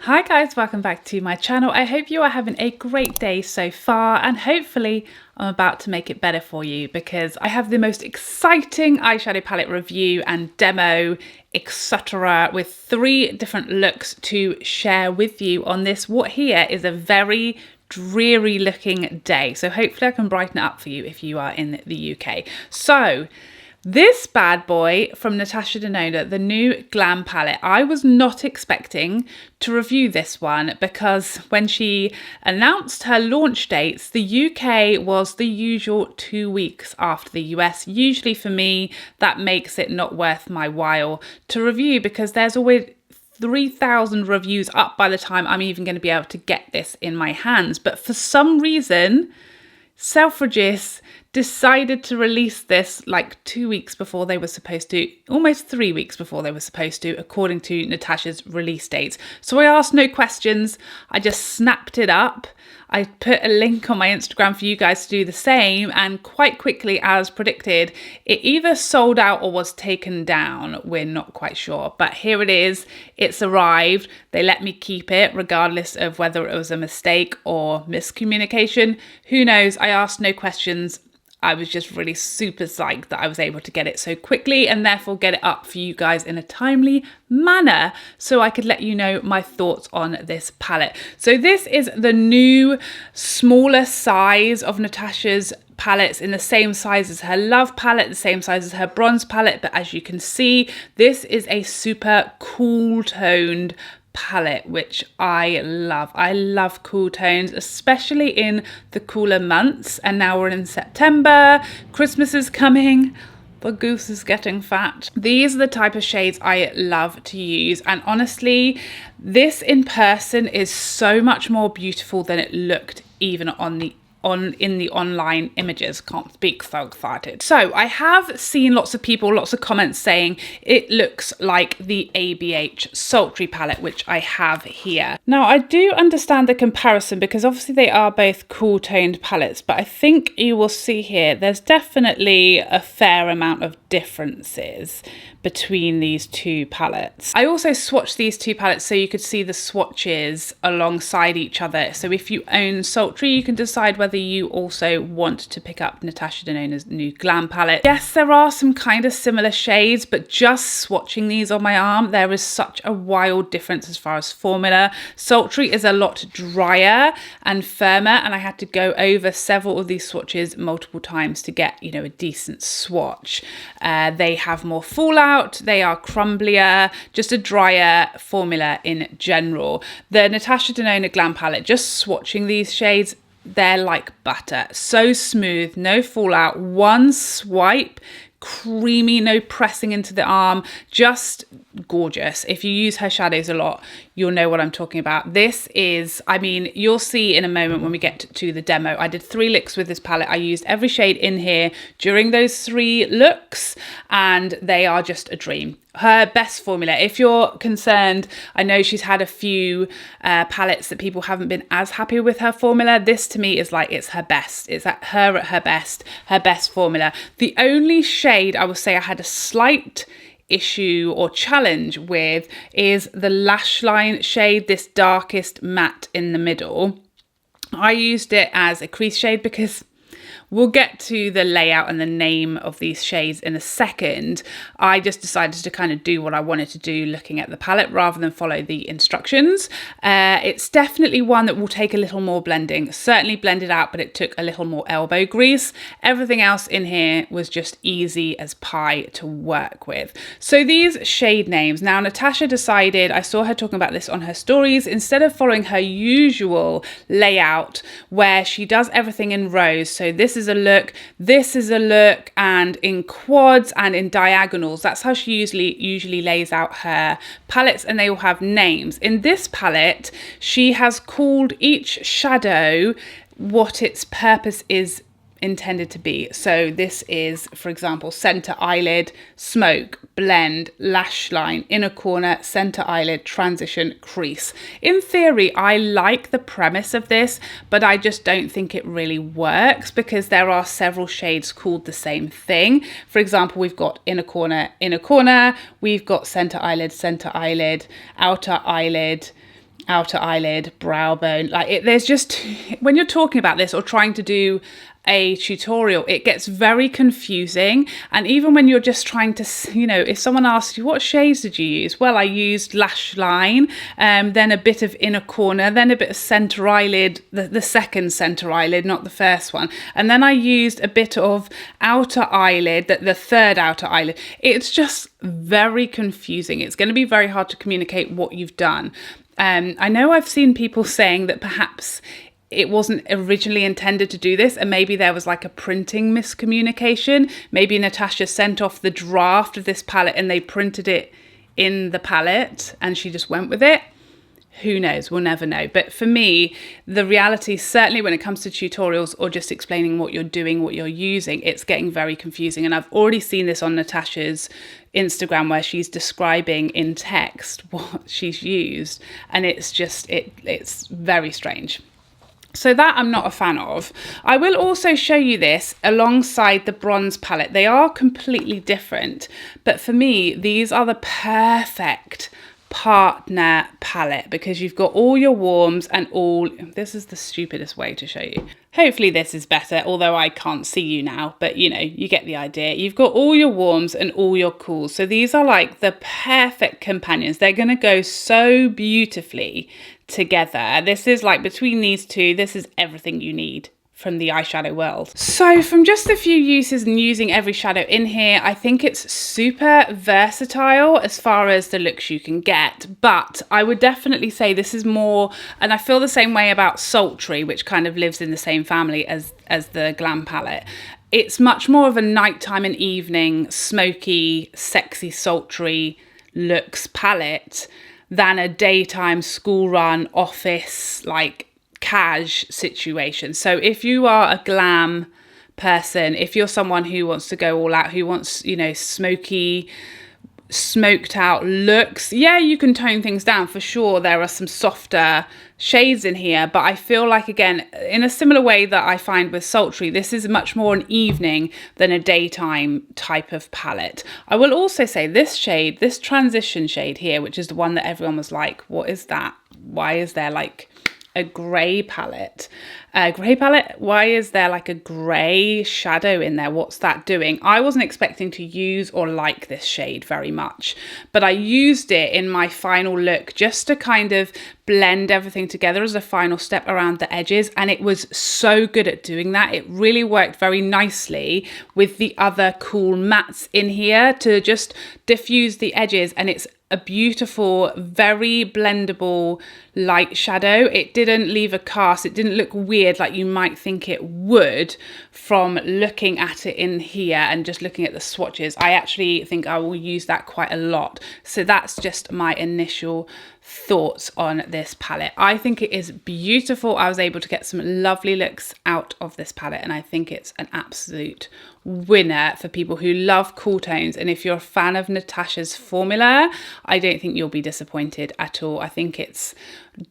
Hi guys, welcome back to my channel. I hope you are having a great day so far, and hopefully I'm about to make it better for you because I have the most exciting eyeshadow palette review and demo, etc., with 3 different looks to share with you on this. What here is a very dreary looking day, so hopefully I can brighten it up for you if you are in the UK. So this bad boy from Natasha Denona, the new Glam palette, I was not expecting to review this one because when she announced her launch dates, the UK was the usual 2 weeks after the US. Usually for me, that makes it not worth my while to review because there's always 3,000 reviews up by the time I'm even going to be able to get this in my hands. But for some reason, Selfridges decided to release this like 2 weeks before they were supposed to, almost 3 weeks before they were supposed to, according to Natasha's release dates. So I asked no questions. I just snapped it up. I put a link on my Instagram for you guys to do the same, and quite quickly, as predicted, it either sold out or was taken down. We're not quite sure, but here it is. It's arrived. They let me keep it regardless of whether it was a mistake or miscommunication. Who knows? I asked no questions. I was just really super psyched that I was able to get it so quickly and therefore get it up for you guys in a timely manner so I could let you know my thoughts on this palette. So this is the new smaller size of Natasha's palettes, in the same size as her Love palette, the same size as her Bronze palette, but as you can see, this is a super cool toned palette, which I love. I love cool tones, especially in the cooler months. And now we're in September, Christmas is coming, the goose is getting fat. These are the type of shades I love to use, and honestly, this in person is so much more beautiful than it looked even in the online images. Can't speak, so excited. So I have seen lots of comments saying it looks like the ABH Sultry palette, which I have here. Now I do understand the comparison because obviously they are both cool toned palettes, but I think you will see here there's definitely a fair amount of differences between these two palettes. I also swatched these two palettes so you could see the swatches alongside each other. So if you own Sultry, you can decide whether you also want to pick up Natasha Denona's new Glam palette. Yes, there are some kind of similar shades, but just swatching these on my arm, there is such a wild difference as far as formula. Sultry is a lot drier and firmer, and I had to go over several of these swatches multiple times to get, you know, a decent swatch. They have more fallout, they are crumblier, just a drier formula in general. The Natasha Denona Glam palette, just swatching these shades, they're like butter, so smooth, no fallout, one swipe, creamy, no pressing into the arm, just gorgeous. If you use her shadows a lot, you'll know what I'm talking about. This is, I mean, you'll see in a moment when we get to the demo. I did 3 looks with this palette. I used every shade in here during those 3 looks, and they are just a dream. Her best formula, if you're concerned, I know she's had a few palettes that people haven't been as happy with her formula. This to me is like, it's her best. It's at her best formula. The only shade I will say I had a slight issue or challenge with is the lash line shade, this darkest matte in the middle. I used it as a crease shade because we'll get to the layout and the name of these shades in a second. I just decided to kind of do what I wanted to do looking at the palette rather than follow the instructions. It's definitely one that will take a little more blending. Certainly blended out, but it took a little more elbow grease. Everything else in here was just easy as pie to work with. So these shade names. Now Natasha decided, I saw her talking about this on her stories, instead of following her usual layout where she does everything in rows. So this is a look, this is a look, and in quads and in diagonals. That's how she usually lays out her palettes, and they all have names. In this palette, she has called each shadow what its purpose is intended to be. So this is, for example, center eyelid, smoke, blend, lash line, inner corner, center eyelid, transition, crease. In theory, I like the premise of this, but I just don't think it really works because there are several shades called the same thing. For example, we've got inner corner, we've got center eyelid, outer eyelid, outer eyelid, brow bone. Like there's just, when you're talking about this or trying to do a tutorial, it gets very confusing. And even when you're just trying to, you know, if someone asks you what shades did you use, well, I used lash line, then a bit of inner corner, then a bit of center eyelid, the second center eyelid, not the first one, and then I used a bit of outer eyelid, the third outer eyelid. It's just very confusing. It's going to be very hard to communicate what you've done. I know I've seen people saying that perhaps it wasn't originally intended to do this, and maybe there was like a printing miscommunication. Maybe Natasha sent off the draft of this palette and they printed it in the palette and she just went with it. Who knows? We'll never know. But for me, the reality, certainly when it comes to tutorials or just explaining what you're doing, what you're using, it's getting very confusing. And I've already seen this on Natasha's Instagram where she's describing in text what she's used, and it's just, it's very strange. So that I'm not a fan of. I will also show you this alongside the bronze palette. They are completely different, but for me, these are the perfect partner palette because you've got all your warms and all, this is the stupidest way to show you. Hopefully this is better, although I can't see you now, but you know, you get the idea. You've got all your warms and all your cools. So these are like the perfect companions. They're going to go so beautifully together. This is like, between these two, this is everything you need from the eyeshadow world. So from just a few uses and using every shadow in here, I think it's super versatile as far as the looks you can get, but I would definitely say this is more, and I feel the same way about Sultry, which kind of lives in the same family as the Glam palette. It's much more of a nighttime and evening, smoky, sexy, sultry looks palette than a daytime school run, office, like cash situation. So if you are a glam person, if you're someone who wants to go all out, who wants, you know, smoky, smoked out looks, yeah, you can tone things down for sure. There are some softer shades in here, but I feel like, again, in a similar way that I find with Sultry, this is much more an evening than a daytime type of palette. I will also say this shade, this transition shade here, which is the one that everyone was like, what is that? Why is there like a grey palette? Why is there like a grey shadow in there? What's that doing? I wasn't expecting to use or like this shade very much, but I used it in my final look just to kind of blend everything together as a final step around the edges, and it was so good at doing that. It really worked very nicely with the other cool mattes in here to just diffuse the edges, and it's a beautiful, very blendable light shadow. It didn't leave a cast. It didn't look weird like you might think it would from looking at it in here and just looking at the swatches. I actually think I will use that quite a lot. So that's just my initial thoughts on this palette. I think it is beautiful. I was able to get some lovely looks out of this palette, and I think it's an absolute winner for people who love cool tones. And if you're a fan of Natasha's formula, I don't think you'll be disappointed at all. I think it's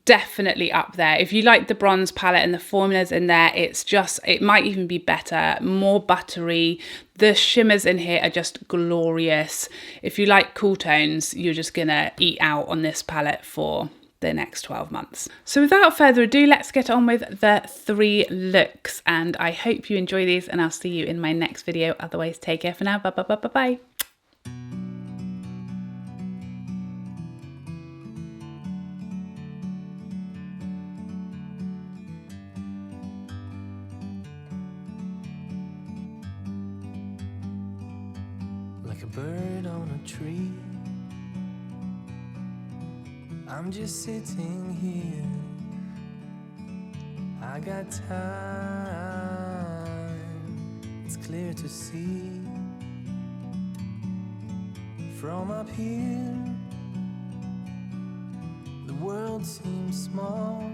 definitely up there. If you like the bronze palette and the formulas in there, it's just, it might even be better, more buttery. The shimmers in here are just glorious. If you like cool tones, you're just gonna eat out on this palette for the next 12 months. So without further ado, let's get on with the 3 looks, and I hope you enjoy these, and I'll see you in my next video. Otherwise, take care for now. Bye bye bye bye bye. Like a bird on a tree, I'm just sitting here. I got time, it's clear to see. From up here, the world seems small.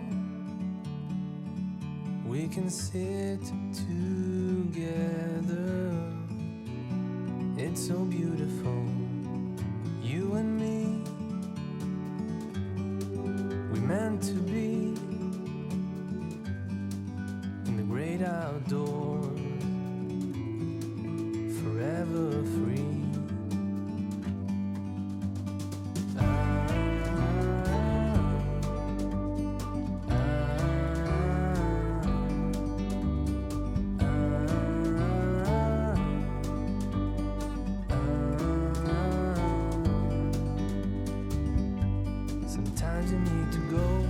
We can sit together. It's so beautiful, you and me. We meant to be in the great outdoors, forever free. need to go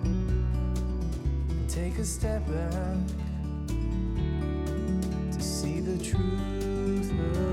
and take a step back to see the truth of